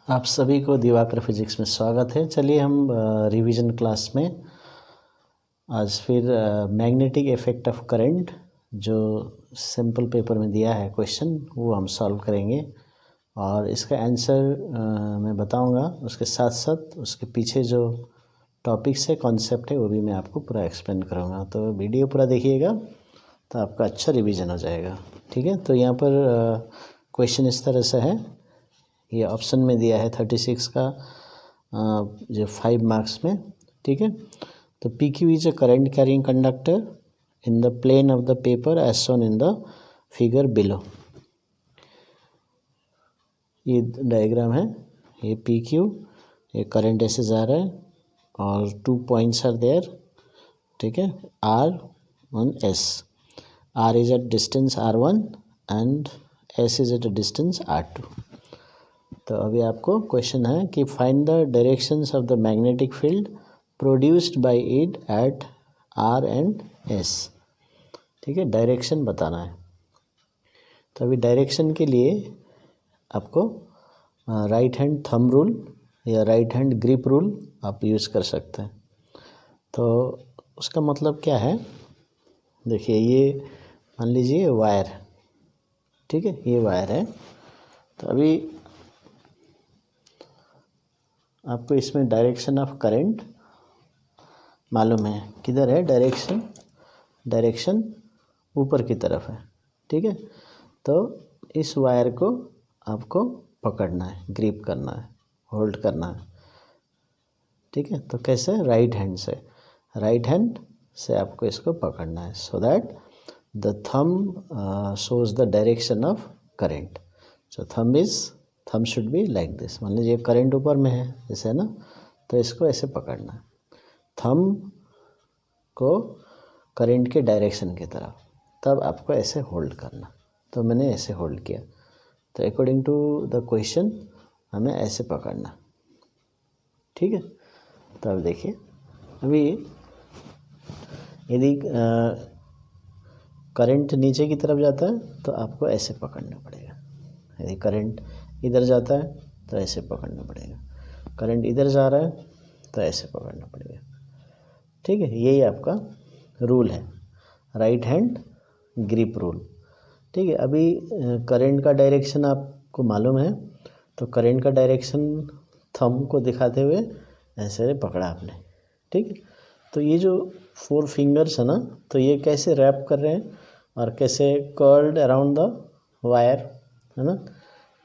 आप सभी को दिवाकर फिजिक्स में स्वागत है। चलिए हम रिवीजन क्लास में आज फिर मैग्नेटिक इफेक्ट ऑफ करंट जो सिंपल पेपर में दिया है क्वेश्चन वो हम सॉल्व करेंगे और इसका आंसर मैं बताऊंगा। उसके साथ साथ उसके पीछे जो टॉपिक्स है कॉन्सेप्ट है वो भी मैं आपको पूरा एक्सप्लेन करूंगा। तो वीडियो पूरा देखिएगा तो आपका अच्छा रिवीजन हो जाएगा। ठीक है, तो यहाँ पर क्वेश्चन इस तरह से है, ये ऑप्शन में दिया है 36 का जो 5 मार्क्स में। ठीक है, तो P Q is a current carrying conductor in the plane of the paper as shown in the figure below. ये डायग्राम है, ये पी क्यू, ये करंट ऐसे जा रहा है और 2 पॉइंट्स आर देयर। ठीक है, R one S, R is at distance R1 and S is at a distance R2। तो अभी आपको क्वेश्चन है कि find the directions of the magnetic field produced by it at R and S. ठीक है, direction बताना है। तो अभी डायरेक्शन के लिए आपको राइट हैंड थंब रूल या राइट हैंड ग्रिप रूल आप यूज़ कर सकते हैं। तो उसका मतलब क्या है, देखिए ये मान लीजिए वायर, ठीक है, ये वायर है। तो अभी आपको इसमें डायरेक्शन ऑफ करंट मालूम है, किधर है डायरेक्शन ऊपर की तरफ है। ठीक है, तो इस वायर को आपको पकड़ना है, ग्रिप करना है, होल्ड करना है। ठीक है, तो कैसे, राइट हैंड से आपको इसको पकड़ना है so that the thumb shows the direction of current. So thumb should be like this. मान लीजिए करंट ऊपर में है जैसे है ना, तो इसको ऐसे पकड़ना है, थंब को करंट के डायरेक्शन की तरफ, तब आपको ऐसे होल्ड करना। तो मैंने ऐसे होल्ड किया, तो अकॉर्डिंग टू द क्वेश्चन हमें ऐसे पकड़ना। ठीक है, तो अब देखिए, अभी यदि करंट नीचे की तरफ जाता है तो आपको ऐसे पकड़ना पड़ेगा। यदि करंट इधर जाता है तो ऐसे पकड़ना पड़ेगा, करंट इधर जा रहा है तो ऐसे पकड़ना पड़ेगा। ठीक है, यही आपका रूल है, राइट हैंड ग्रिप रूल। ठीक है, अभी करंट का डायरेक्शन आपको मालूम है, तो करंट का डायरेक्शन थंब को दिखाते हुए ऐसे पकड़ा आपने। ठीक है, तो ये जो 4 फिंगर्स है ना, तो ये कैसे रैप कर रहे हैं और कैसे कर्ल्ड अराउंड द वायर है ना,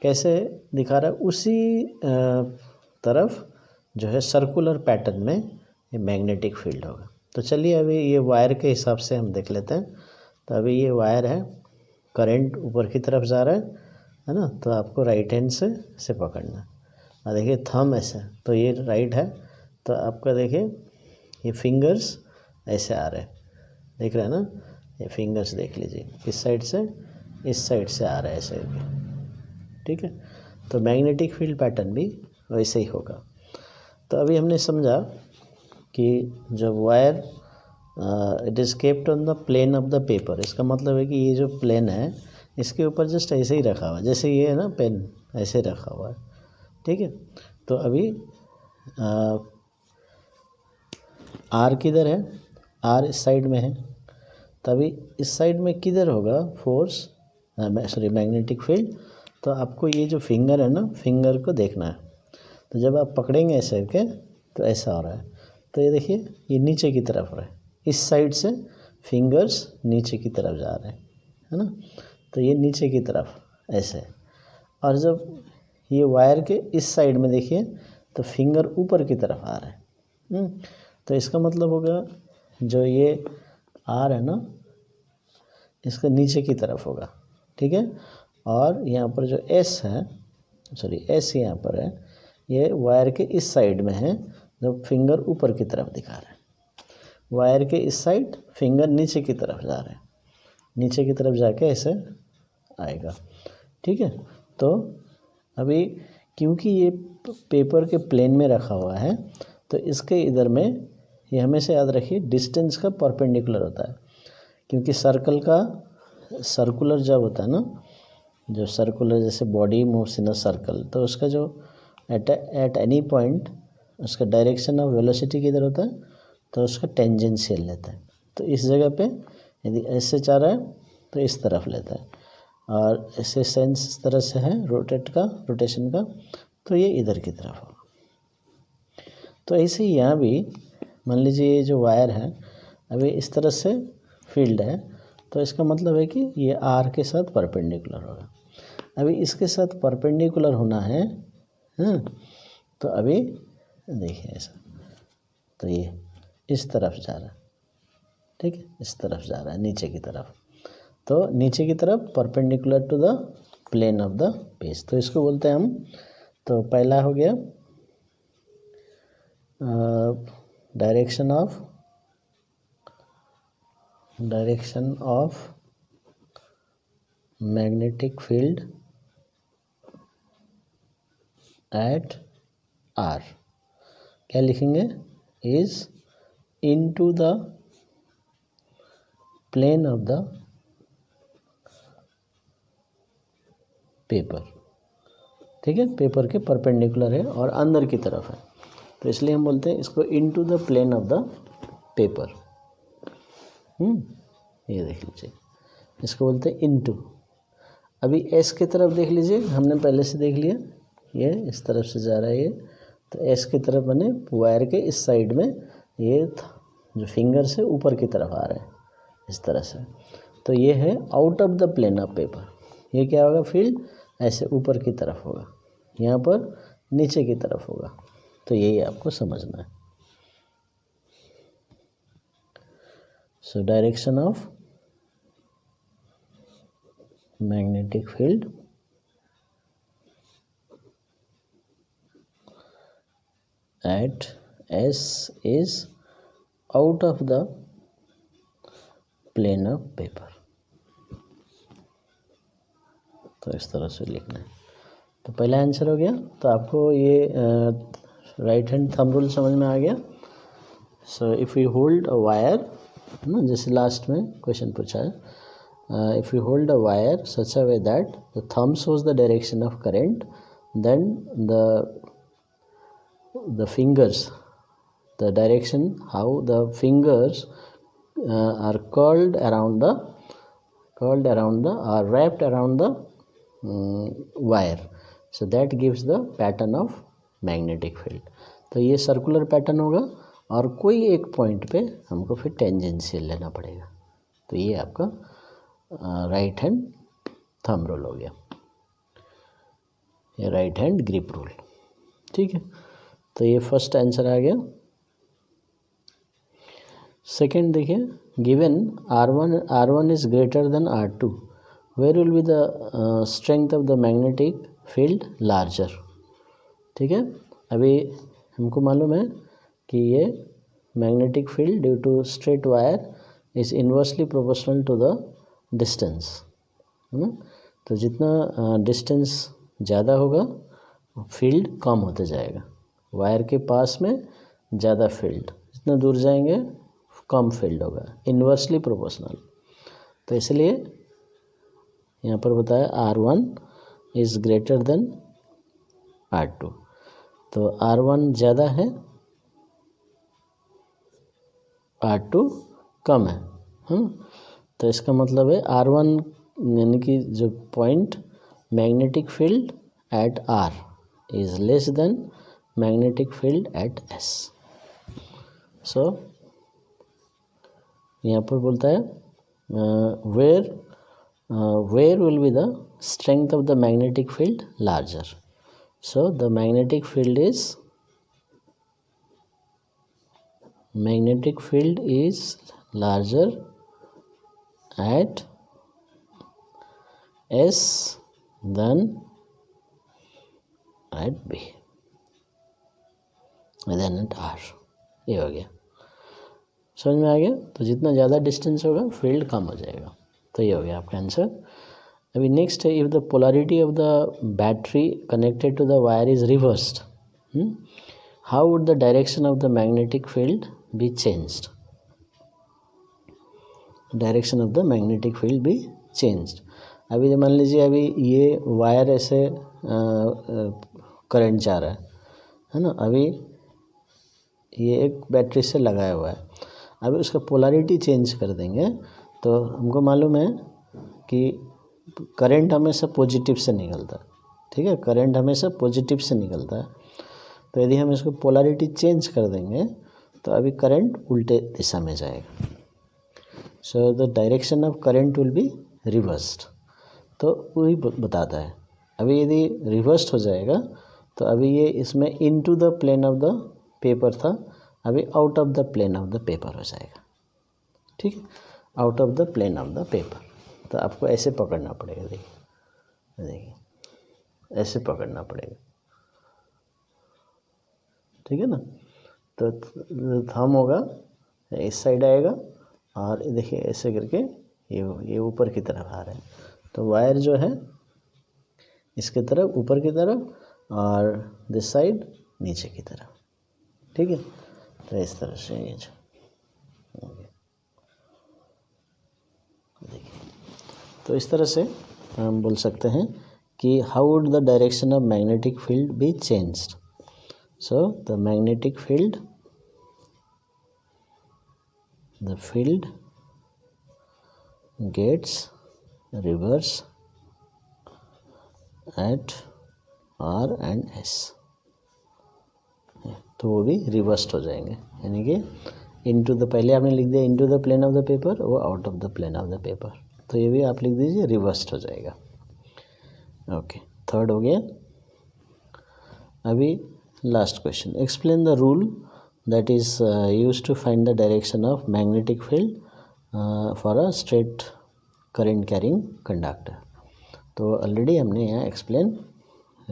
कैसे दिखा रहा है, उसी तरफ जो है सर्कुलर पैटर्न में ये मैग्नेटिक फील्ड होगा। तो चलिए अभी ये वायर के हिसाब से हम देख लेते हैं। तो अभी ये वायर है, करंट ऊपर की तरफ जा रहा है ना, तो आपको राइट हैंड से पकड़ना। और देखिए थंब ऐसे, तो ये राइट है, तो आपका देखिए ये फिंगर्स ऐसे आ रहे हैं, देख रहे हैं ना, ये फिंगर्स देख लीजिए इस साइड से इस साइड से आ रहा है ऐसे। ठीक है, तो मैग्नेटिक फील्ड पैटर्न भी वैसे ही होगा। तो अभी हमने समझा कि जब wire it is kept on the plane of the paper, इसका मतलब है कि ये जो प्लेन है इसके ऊपर जस्ट ऐसे ही रखा हुआ है, जैसे ये है ना पेन ऐसे रखा हुआ है। ठीक है, तो अभी आर किधर है, आर इस साइड में है, तभी इस साइड में किधर होगा फोर्स, मैग्नेटिक फील्ड। तो आपको ये जो फिंगर है ना, फिंगर को देखना है। तो जब आप पकड़ेंगे ऐसे करके तो ऐसा हो रहा है, तो ये देखिए ये नीचे की तरफ हो रहा है, इस साइड से फिंगर्स नीचे की तरफ जा रहे हैं है ना, तो ये नीचे की तरफ ऐसे। और जब ये वायर के इस साइड में देखिए तो फिंगर ऊपर की तरफ आ रहा है। तो इसका मतलब होगा जो ये आर है ना, इसका नीचे की तरफ होगा। ठीक है, और यहाँ पर जो एस है, एस यहाँ पर है, ये वायर के इस साइड में है, जो फिंगर ऊपर की तरफ दिखा रहा है। वायर के इस साइड फिंगर नीचे की तरफ जा रहे हैं, नीचे की तरफ जाके ऐसे आएगा। ठीक है, तो अभी क्योंकि ये पेपर के प्लेन में रखा हुआ है, तो इसके इधर में ये हमेशा याद रखिए डिस्टेंस का परपेंडिकुलर होता है, क्योंकि सर्कुलर जब होता है ना, जो सर्कुलर जैसे body moves in a circle, तो उसका जो एट एनी पॉइंट उसका डायरेक्शन ऑफ वेलोसिटी किधर होता है, तो उसका टेंजेंशियल लेता है। तो इस जगह पे यदि ऐसे जा रहा है तो इस तरफ लेता है, और ऐसे सेंस इस तरह से है रोटेशन का, तो ये इधर की तरफ होगा। तो ऐसे ही यहाँ भी मान लीजिए ये जो वायर है अभी इस तरह से फील्ड है, तो इसका मतलब है कि ये आर के साथ परपेंडिकुलर होगा। अभी इसके साथ परपेंडिकुलर होना है, हाँ, तो अभी देखिए ऐसा, तो ये इस तरफ जा रहा है, ठीक है, इस तरफ जा रहा है नीचे की तरफ, तो नीचे की तरफ perpendicular to the plane of the page, तो इसको बोलते हैं हम। तो पहला हो गया direction of magnetic field at R, क्या लिखेंगे, is into the plane of the paper, ठीक है, पेपर के परपेंडिकुलर है और अंदर की तरफ है, तो इसलिए हम बोलते हैं इसको into the plane of the paper. ये देख लीजिए, इसको बोलते हैं इनटू। अभी एस की तरफ देख लीजिए, हमने पहले से देख लिया, ये इस तरफ से जा रहा है ये, तो एस की तरफ बने वायर के इस साइड में ये जो फिंगर से ऊपर की तरफ आ रहा है इस तरह से, तो ये है out of the plane of paper. ये क्या होगा, फील्ड ऐसे ऊपर की तरफ होगा, यहाँ पर नीचे की तरफ होगा, तो यही आपको समझना है। So direction of magnetic field at S is out of the plane of paper, तो इस तरह से लिखना है। तो पहला आंसर हो गया, तो आपको ये राइट हैंड थंब रूल समझ में आ गया। So if you hold a wire, जैसे लास्ट में क्वेश्चन पूछा है, if you hold a wire such a way that the thumb shows the direction of current, then the fingers, the direction how the fingers are curled around the or wrapped around the wire, so that gives the pattern of magnetic field। तो ये circular pattern होगा और कोई एक point पे हमको फिर tangential लेना पड़ेगा, तो ये आपका राइट हैंड थंब रूल हो गया, ये राइट हैंड ग्रिप रूल, ठीक है। तो ये फर्स्ट आंसर आ गया। सेकेंड देखिए, given R1 is greater than R2, where will be the strength of the magnetic field larger, ठीक है। अभी हमको मालूम है कि ये magnetic field due to straight wire is inversely proportional to the distance, है ना। तो जितना डिस्टेंस ज़्यादा होगा फील्ड कम होते जाएगा, वायर के पास में ज़्यादा फील्ड, जितना दूर जाएंगे कम फील्ड होगा, इन्वर्सली प्रोपोर्शनल। तो इसलिए यहाँ पर बताया R1 is greater than R2, तो R1 ज़्यादा है, R2 कम है, तो इसका मतलब है R1 यानी कि जो point magnetic field at R is less than magnetic field at S। So यहाँ पर बोलता है where will be the strength of the magnetic field larger, so the magnetic field is larger at S than at B than at R। ये हो गया, समझ में आ गया। तो जितना ज़्यादा डिस्टेंस होगा फील्ड कम हो जाएगा, तो ये हो गया आपका आंसर। अभी नेक्स्ट है, if the polarity of the battery connected to the wire is reversed, how would the direction of the magnetic field be changed. Direction of the magnetic field be changed. अभी मान लीजिए अभी ये wire ऐसे current जा रहा है ना। अभी ये एक बैटरी से लगाया हुआ है, अभी उसका पोलैरिटी चेंज कर देंगे तो हमको मालूम है कि करंट हमेशा पॉजिटिव से निकलता है, ठीक है, करंट हमेशा पॉजिटिव से निकलता है। तो यदि हम इसको पोलैरिटी चेंज कर देंगे तो अभी करंट उल्टे दिशा में जाएगा। So the direction of current will be reversed. तो वही बताता है। अभी यदि रिवर्स्ड हो जाएगा तो अभी ये इसमें into the plane of the paper था, अभी out of the plane of the paper हो जाएगा, ठीक है, out of the plane of the paper. तो आपको ऐसे पकड़ना पड़ेगा, देखिए ऐसे पकड़ना पड़ेगा, ठीक है ना। तो थंब होगा इस साइड आएगा और देखिए ऐसे करके ये ऊपर की तरफ आ रहा है, तो वायर जो है इसके तरफ ऊपर की तरफ और दिस साइड नीचे की तरफ, ठीक है। तो इस तरह से ये देखिए, तो इस तरह से हम बोल सकते हैं कि how would the direction of magnetic field be changed. So the magnetic field, the field gets reverse at R and S, तो वो भी रिवर्स्ड हो जाएंगे, यानी कि इनटू द, पहले आपने लिख दिया into the plane of the paper, वो out of the plane of the paper, तो ये भी आप लिख दीजिए रिवर्स्ड हो जाएगा। ओके, थर्ड हो गया। अभी last question, explain the rule that is used to find the direction of magnetic field for a straight current carrying conductor। तो ऑलरेडी हमने यहाँ एक्सप्लेन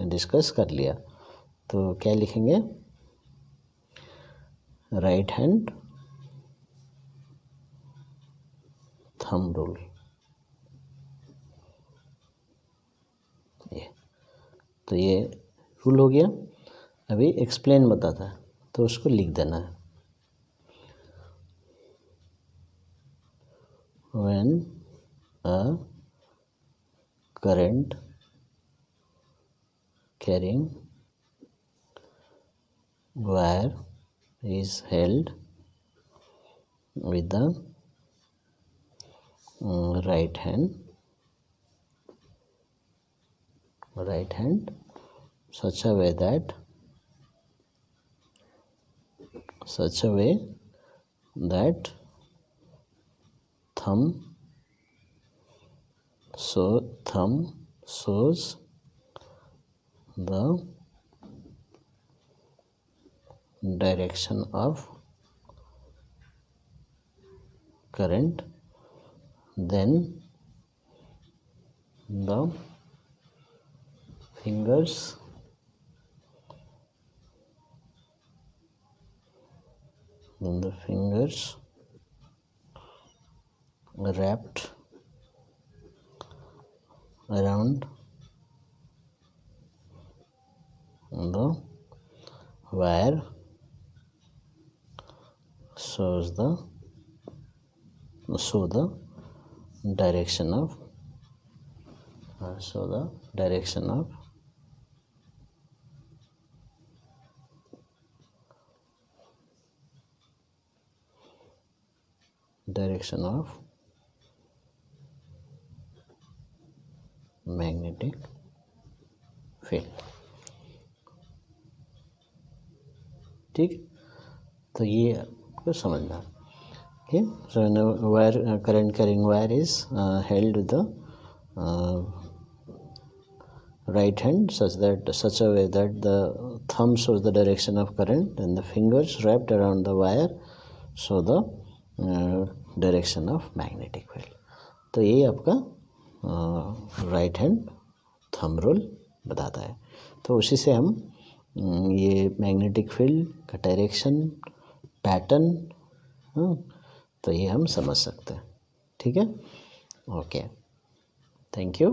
डिस्कस कर लिया। तो क्या लिखेंगे, राइट हैंड थंब रूल, ये तो ये रूल हो गया। अभी एक्सप्लेन बताता है तो उसको लिख देना है। When a current carrying wire is held with the right hand such a way that thumb shows the direction of current, then the fingers wrapped around the wire show the direction of magnetic field, ठीक। तो ये आपको समझना है। So wire current carrying wire is held with the right hand such a way that the thumb shows the direction of current and the fingers wrapped around the wire show the direction of magnetic field। तो ये आपका right hand thumb rule बताता है। तो उसी से हम ये मैग्नेटिक फील्ड का डायरेक्शन पैटर्न, तो ये हम समझ सकते हैं, ठीक है। Okay, thank you.